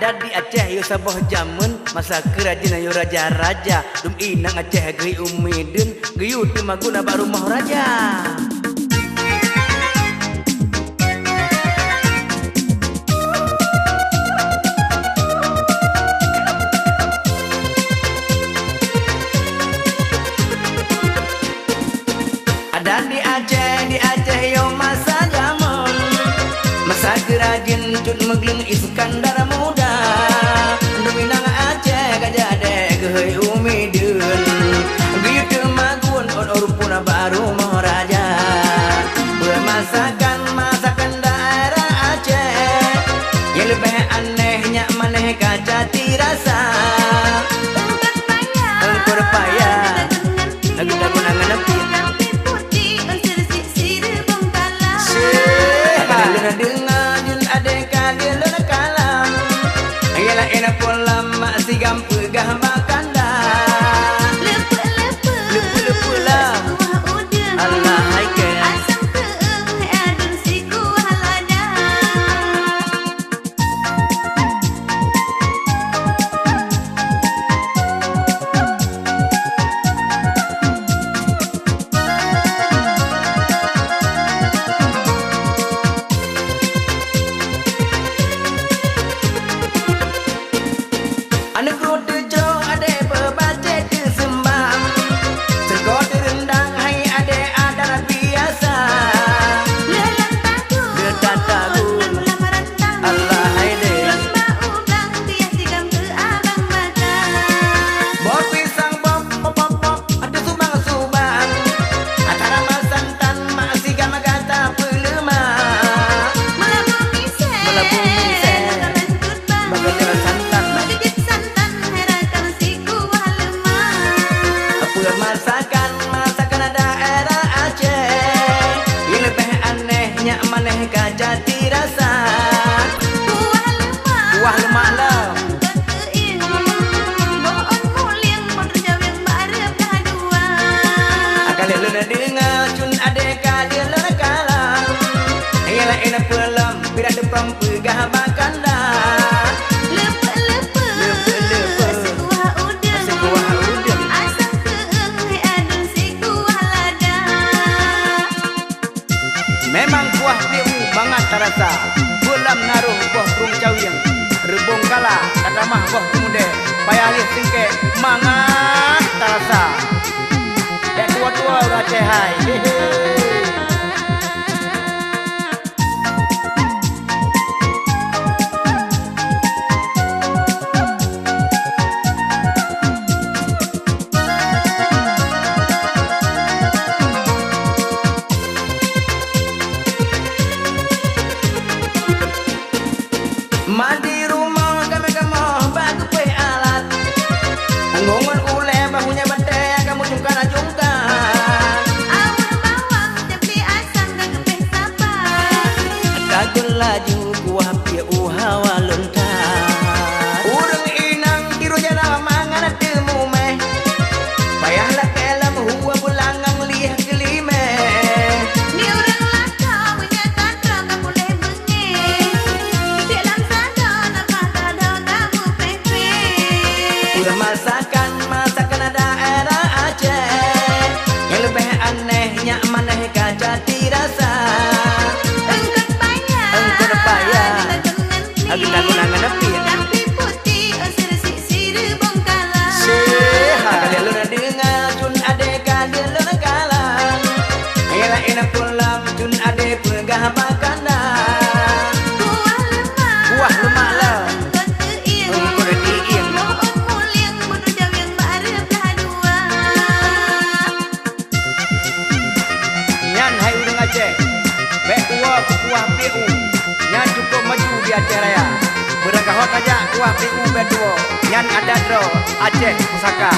Ada di Aceh yo saboh jamun masa kerajaan yo raja-raja dum inang Aceh gei umidun geyu teu maguna ba rumah raja. Ada di Aceh yo masa jamun masa kerajaan cut megleng Iskandar muda dum inang Aceh gajah dek gei umidun geyu teu magun on puna baru raja. Masakan daerah Aceh yang lebih anehnya maneh kaca tirasa engkor payah lagi dagunangan nepi Lena dengar jun adeka dia lena kalam ayalah enak pola mak si gampu gah makanda lepe lah Allah haike anak roda jo ade bebace de sembang sego rendang hai ade adat biasa lelang tagu Allah hai de bot pisang bop ada subang antara masantan masih gamagata pelema melabung misel bagai santan masakan daerah Aceh yang lebih anehnya maneh kaca tirasa kuah lemak lah kalian lena dengar cun adeka dia lena kalang ialah enak pelam birak depan pegah bakanda memang kuah piu banget terasa bulam naruh boh rung cawiang rebong kala kata mah boh mude payah lih tingke mangat terasa dek tua-tua udah cehai mandi rumah kami bagu pe alat ngongon ule bahunya bete kamu jungkana awal bawang tapi asam gak sapa kagel laju kuah pia uhawa lontar urang inang tiru jana mangan temu meh payahlah kelam huwa bulangang liah kelime ni urang laka punya tantra kamu leh bengi masakan daerah Aceh yang lebih anehnya maneh kaca tirasa engkor payah lagi dagunangan nepi kalian lena dengar cun adeka dia lena kalang ayalah enak pulang cun ade pegah bakanda kuah lemak lah Aceh, bek kuah PU, yang cukup maju di Aceh Raya. Berangkahot aja kuah PU bek 2, yang ada dro Aceh Pusaka.